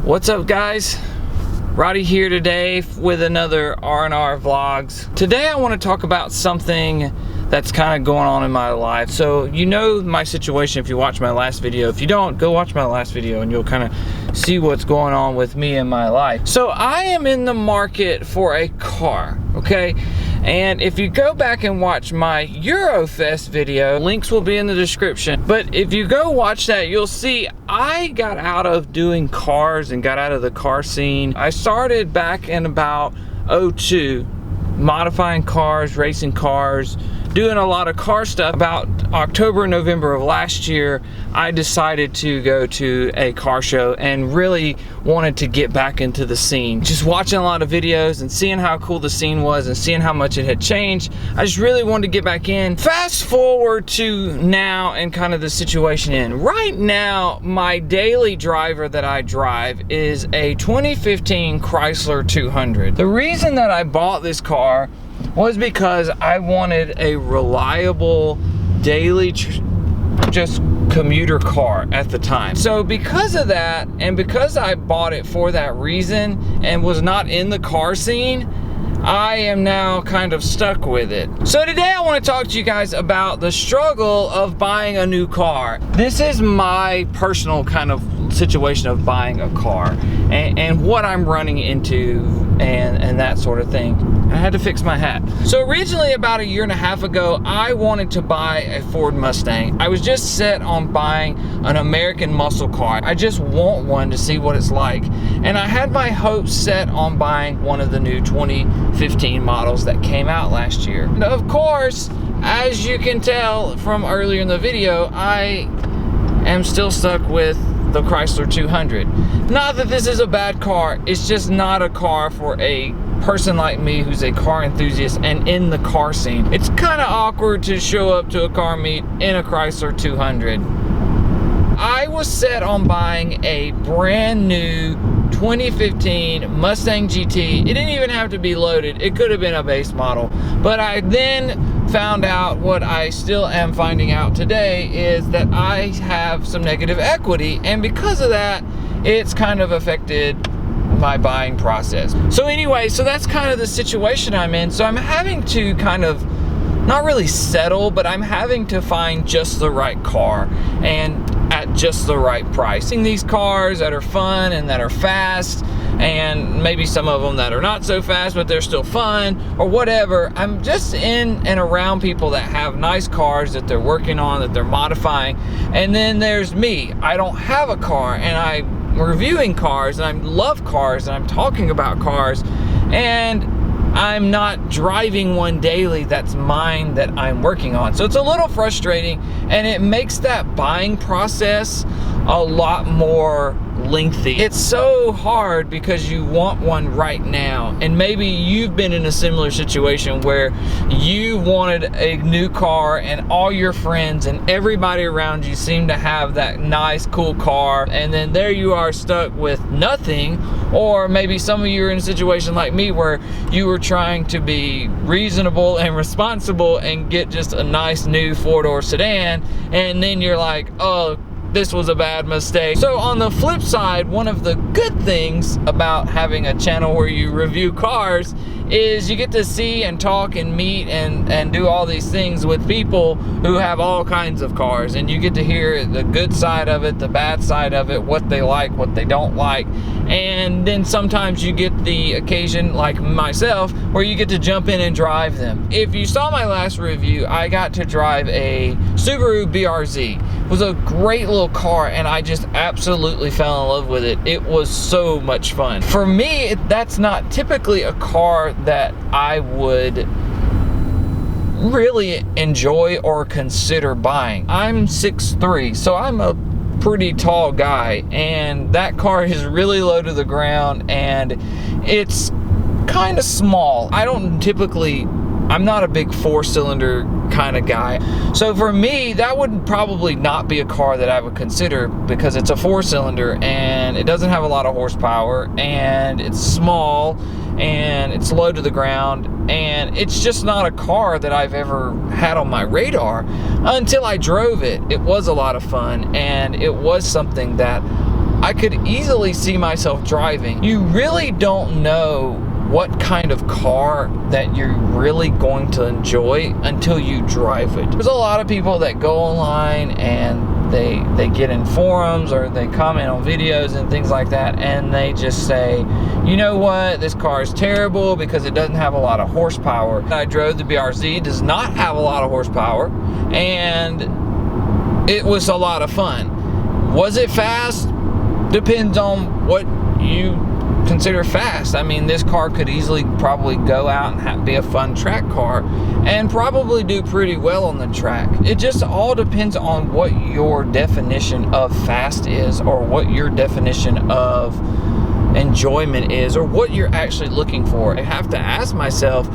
What's up, guys? Roddy here today with another R&R Vlogs. Today I want to talk about something that's kind of going on in my life. So you know my situation if you watch my last video. If you don't, go watch my last video and you'll kind of see what's going on with me in my life. So I am in the market for a car, okay? And if you go back and watch my Eurofest video, links will be in the description. But if you go watch that, you'll see I got out of doing cars and got out of the car scene. I started back in about 02, modifying cars, racing cars, doing a lot of car stuff. About October, November of last year, I decided to go to a car show and really wanted to get back into the scene. Just watching a lot of videos and seeing how cool the scene was and seeing how much it had changed, I just really wanted to get back in. Fast forward to now and kind of the situation in. Right now, my daily driver that I drive is a 2015 Chrysler 200. The reason that I bought this car was because I wanted a reliable daily just commuter car at the time. So because of that, and because I bought it for that reason and was not in the car scene, I am now kind of stuck with it. So today I want to talk to you guys about the struggle of buying a new car. This is my personal kind of situation of buying a car and what I'm running into and that sort of thing. I had to fix my hat. So originally, about a year and a half ago, I wanted to buy a Ford Mustang. I was just set on buying an American muscle car. I just want one to see what it's like. And I had my hopes set on buying one of the new 2015 models that came out last year. And of course, as you can tell from earlier in the video, I am still stuck with the Chrysler 200. Not that this is a bad car, it's just not a car for a person like me who's a car enthusiast and in the car scene. It's kind of awkward to show up to a car meet in a Chrysler 200. I was set on buying a brand new 2015 Mustang GT. It didn't even have to be loaded. It could have been a base model. But I then found out what I still am finding out today is that I have some negative equity, and because of that, it's kind of affected my buying process. So anyway, so that's kind of the situation I'm in. So I'm having to kind of not really settle, but I'm having to find just the right car and at just the right price. These cars that are fun and that are fast, and maybe some of them that are not so fast but they're still fun or whatever. I'm just in and around people that have nice cars that they're working on, that they're modifying. And then there's me. I don't have a car and I'm reviewing cars and I love cars and I'm talking about cars, and I'm not driving one daily that's mine that I'm working on. So it's a little frustrating, and it makes that buying process a lot more lengthy. It's so hard because you want one right now, and maybe you've been in a similar situation where you wanted a new car and all your friends and everybody around you seem to have that nice cool car, and then there you are stuck with nothing. Or maybe some of you are in a situation like me where you were trying to be reasonable and responsible and get just a nice new four-door sedan, and then you're like, oh, this was a bad mistake. So on the flip side, one of the good things about having a channel where you review cars is you get to see and talk and meet and do all these things with people who have all kinds of cars, and you get to hear the good side of it, the bad side of it, what they like, what they don't like. And then sometimes you get the occasion, like myself, where you get to jump in and drive them. If you saw my last review, I got to drive a Subaru BRZ. It was a great little car, and I just absolutely fell in love with it. It was so much fun. For me, that's not typically a car that I would really enjoy or consider buying. I'm 6'3", so I'm a pretty tall guy, and that car is really low to the ground and it's kind of small. I'm not a big 4-cylinder kind of guy. So for me, that would probably not be a car that I would consider, because it's a 4-cylinder and it doesn't have a lot of horsepower and it's small and it's low to the ground, and it's just not a car that I've ever had on my radar until I drove it. It was a lot of fun, and it was something that I could easily see myself driving. You really don't know what kind of car that you're really going to enjoy until you drive it. There's a lot of people that go online and they get in forums or they comment on videos and things like that, and they just say, you know what, this car is terrible because it doesn't have a lot of horsepower. I drove the BRZ, it does not have a lot of horsepower, and it was a lot of fun. Was it fast? Depends on what you consider fast. I mean, this car could easily probably go out and be a fun track car and probably do pretty well on the track. It just all depends on what your definition of fast is, or what your definition of enjoyment is, or what you're actually looking for. I have to ask myself,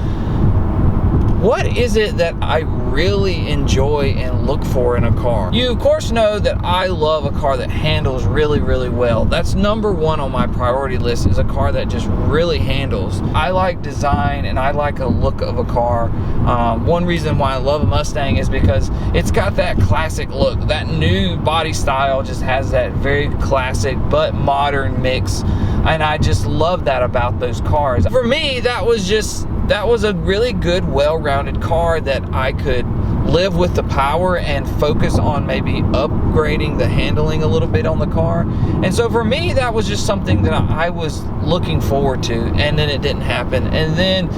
what is it that I really enjoy and look for in a car? You of course know that I love a car that handles really, really well. That's number one on my priority list, is a car that just really handles. I like design and I like a look of a car. One reason why I love a Mustang is because it's got that classic look. That new body style just has that very classic but modern mix, and I just love that about those cars. For me, that was a really good, well-rounded car that I could live with the power and focus on maybe upgrading the handling a little bit on the car. And so for me, that was just something that I was looking forward to, and then it didn't happen. And then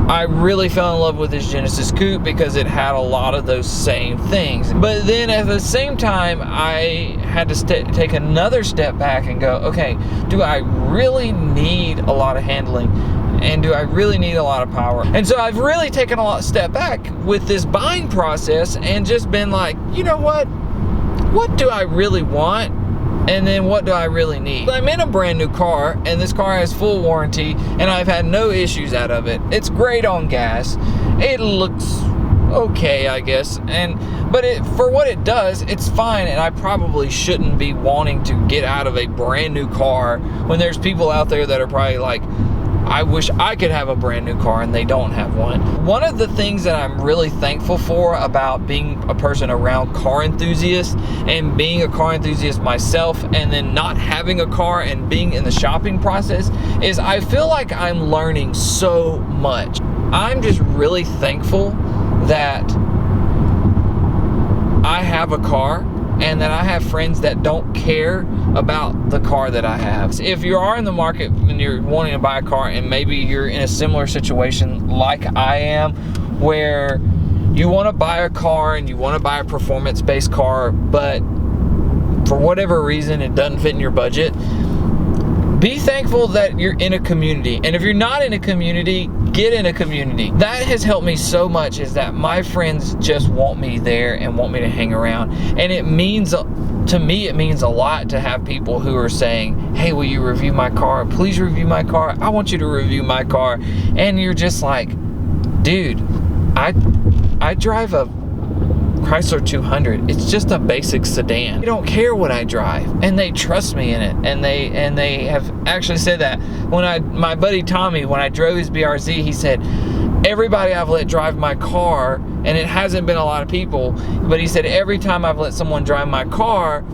I really fell in love with this Genesis Coupe because it had a lot of those same things. But then at the same time, I had to take another step back and go, okay, do I really need a lot of handling? And do I really need a lot of power? And so I've really taken a step back with this buying process and just been like, you know what do I really want? And then what do I really need? I'm in a brand new car, and this car has full warranty, and I've had no issues out of it. It's great on gas. It looks okay, I guess, but for what it does, it's fine, and I probably shouldn't be wanting to get out of a brand new car when there's people out there that are probably like, I wish I could have a brand new car, and they don't have one. One of the things that I'm really thankful for about being a person around car enthusiasts and being a car enthusiast myself, and then not having a car and being in the shopping process, is I feel like I'm learning so much. I'm just really thankful that I have a car and that I have friends that don't care about the car that I have. If you are in the market and you're wanting to buy a car, and maybe you're in a similar situation like I am, where you want to buy a car and you want to buy a performance-based car, but for whatever reason it doesn't fit in your budget, be thankful that you're in a community. And if you're not in a community, get in a community. That has helped me so much, is that my friends just want me there and want me to hang around. And it means, to me, it means a lot to have people who are saying, hey, will you review my car? Please review my car. I want you to review my car. And you're just like, dude, I drive a Chrysler 200. It's just a basic sedan. They don't care what I drive, and they trust me in it. And they have actually said that when my buddy Tommy, when I drove his BRZ, he said, everybody I've let drive my car, and it hasn't been a lot of people, but he said every time I've let someone drive my car,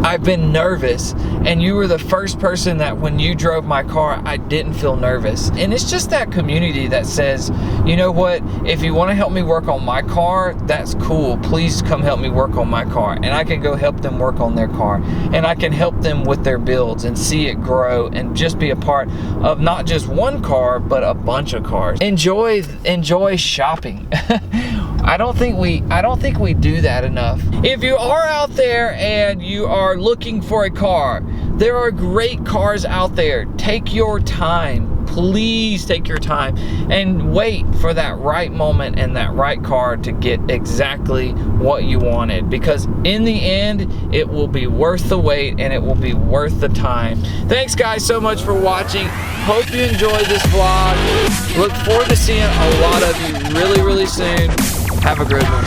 I've been nervous, and you were the first person that when you drove my car, I didn't feel nervous. And it's just that community that says, you know what, if you want to help me work on my car, that's cool. Please come help me work on my car. And I can go help them work on their car, and I can help them with their builds and see it grow, and just be a part of not just one car, but a bunch of cars. Enjoy shopping. I don't think we do that enough. If you are out there and you are looking for a car, there are great cars out there. Take your time. Please take your time and wait for that right moment and that right car to get exactly what you wanted, because in the end it will be worth the wait and it will be worth the time. Thanks guys so much for watching. Hope you enjoyed this vlog. Look forward to seeing a lot of you really soon. Have a good one.